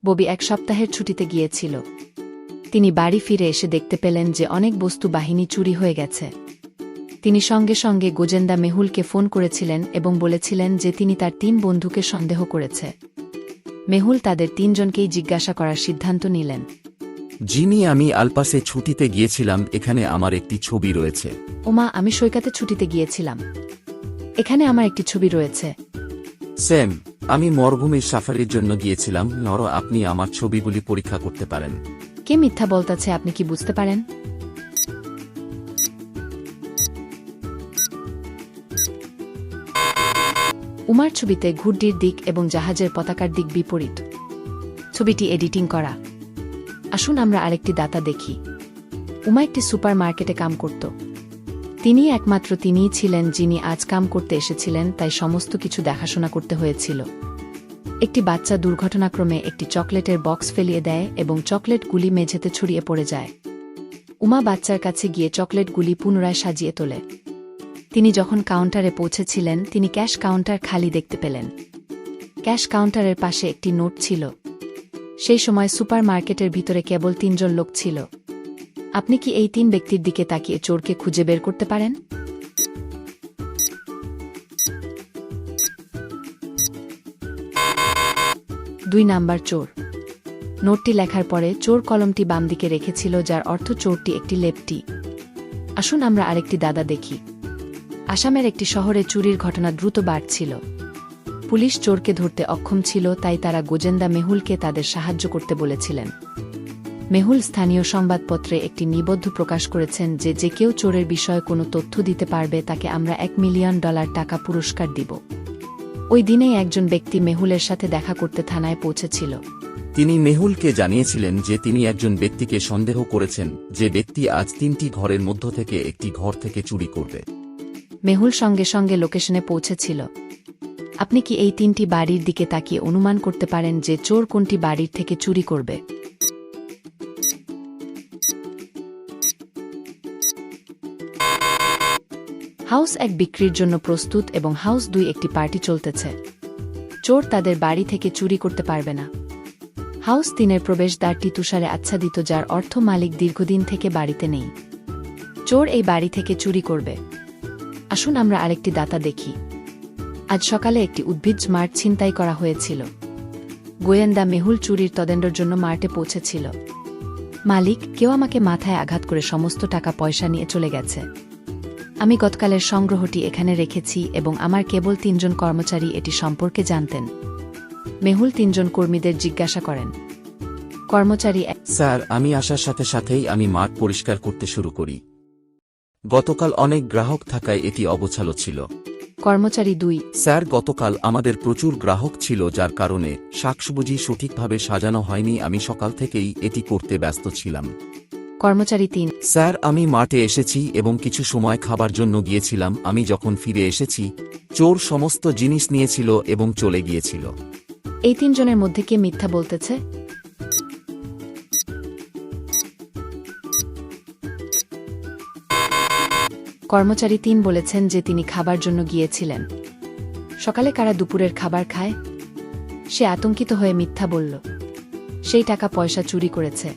ববি 1 সপ্তাহের ছুটিতে গিয়েছিল। তিনি বাড়ি ফিরে এসে দেখতে পেলেন যে অনেক বস্তু বাহিনী চুরি হয়ে গেছে। তিনি সঙ্গে সঙ্গে গোজেন্দা মেহুলকে ফোন করেছিলেন এবং বলেছিলেন যে তিনি তার 3 বন্ধুকে সন্দেহ করেছে। মেহুল তাদের 3 জনকেই জিজ্ঞাসা করার সিদ্ধান্ত নিলেন। জিমি, আমি আলপাসে ছুটিতে গিয়েছিলাম। এখানে আমার একটি ছবি রয়েছে। ওমা, আমি সৈকতে ছুটিতে গিয়েছিলাম। এখানে আমার একটি ছবি রয়েছে। স্যাম, আমি মরুভূমির সাফারির জন্য গিয়েছিলাম। আপনি আমার ছবিগুলি পরীক্ষা করতে পারেন। কে মিথ্যা বলতেছে আপনি কি বুঝতে পারেন? উমার ছবিতে ঘুড়ির দিক এবং জাহাজের পতাকার দিক বিপরীত। ছবিটি এডিটিং করা। আসুন আমরা আরেকটি দাতা দেখি। উমা একটি সুপার মার্কেটে কাম করত। তিনিই ছিলেন যিনি আজ কাম করতে এসেছিলেন, তাই সমস্ত কিছু দেখাশোনা করতে হয়েছিল। একটি বাচ্চা দুর্ঘটনাক্রমে একটি চকলেটের বক্স ফেলিয়ে দেয় এবং চকলেটগুলি মেঝেতে ছড়িয়ে পড়ে যায়। উমা বাচ্চার কাছে গিয়ে চকলেটগুলি পুনরায় সাজিয়ে তোলে। তিনি যখন কাউন্টারে পৌঁছেছিলেন, তিনি ক্যাশ কাউন্টার খালি দেখতে পেলেন। ক্যাশ কাউন্টারের পাশে একটি নোট ছিল। সেই সময় সুপার মার্কেটের ভিতরে কেবল 3 জন লোক ছিল। আপনি কি এই 3 ব্যক্তির দিকে তাকিয়ে চোরকে খুঁজে বের করতে পারেন? দুই নাম্বার চোর। নোটটি লেখার পরে চোর কলমটি বাম দিকে রেখেছিল, যার অর্থ চোরটি একটি লেপটি। আসুন আমরা আরেকটি দাদা দেখি। আসামের একটি শহরে চুরির ঘটনা দ্রুত বাড়ছিল। পুলিশ চোরকে ধরতে অক্ষম ছিল, তাই তারা গোজেন্দা মেহুলকে তাদের সাহায্য করতে বলেছিলেন। মেহুল স্থানীয় সংবাদপত্রে একটি নিবন্ধ প্রকাশ করেছেন যে যে কেউ চোরের বিষয়ে কোনো তথ্য দিতে পারবে তাকে আমরা $1 মিলিয়ন টাকা পুরস্কার দিব। ওই দিনেই একজন ব্যক্তি মেহুলের সাথে দেখা করতে থানায় পৌঁছেছিল। তিনি মেহুলকে জানিয়েছিলেন যে তিনি একজন ব্যক্তিকে সন্দেহ করেছেন, যে ব্যক্তি আজ 3টি ঘরের মধ্য থেকে একটি ঘর থেকে চুরি করবে। মেহুল সঙ্গে সঙ্গে লোকেশনে পৌঁছেছিল। আপনি কি এই 3টি বাড়ির দিকে তাকিয়ে অনুমান করতে পারেন যে চোর কোনটি বাড়ির থেকে চুরি করবে? হাউস 1 বিক্রির জন্য প্রস্তুত এবং হাউস 2 একটি পার্টি চলতেছে। চোর তাদের বাড়ি থেকে চুরি করতে পারবে না। হাউস 3-এর প্রবেশদ্বারটি তুষারে আচ্ছাদিত, যার অর্থ মালিক দীর্ঘদিন থেকে বাড়িতে নেই। চোর এই বাড়ি থেকে চুরি করবে। আসুন আমরা আরেকটি দাতা দেখি। আজ সকালে একটি উদ্ভিদ মার্ট ছিনতাই করা হয়েছিল। গোয়েন্দা মেহুল চুরির তদন্তের জন্য মার্টে পৌঁছেছিল। মালিক, কেউ আমাকে মাথায় আঘাত করে সমস্ত টাকা পয়সা নিয়ে চলে গেছে। আমি গতকালের সংগ্রহটি এখানে রেখেছি এবং আমার কেবল 3 জন কর্মচারী এটি সম্পর্কে জানতেন। মেহুল 3 জন কর্মীদের জিজ্ঞাসা করেন। কর্মচারী 1: স্যার, আমি আসার সাথে সাথেই আমি মাঠ পরিষ্কার করতে শুরু করি। গতকাল অনেক গ্রাহক থাকায় এটি অগোছালো ছিল। কর্মচারী 2: স্যার, গতকাল আমাদের প্রচুর গ্রাহক ছিল, যার কারণে শাকসবজি সঠিকভাবে সাজানো হয়নি। আমি সকাল থেকেই এটি করতে ব্যস্ত ছিলাম। কর্মচারী 3: স্যার, আমি মাঠে এসেছি এবং কিছু সময় খাবার জন্য গিয়েছিলাম। আমি যখন ফিরে এসেছি, চোর সমস্ত জিনিস নিয়েছিল এবং চলে গিয়েছিল। এই 3 জনের মধ্যে কে মিথ্যা বলতেছে? কর্মচারী 3 বলেছেন যে তিনি খাবার জন্য গিয়েছিলেন। সকালে কারা দুপুরের খাবার খায়? সে আতঙ্কিত হয়ে মিথ্যা বলল। সেই টাকা পয়সা চুরি করেছে।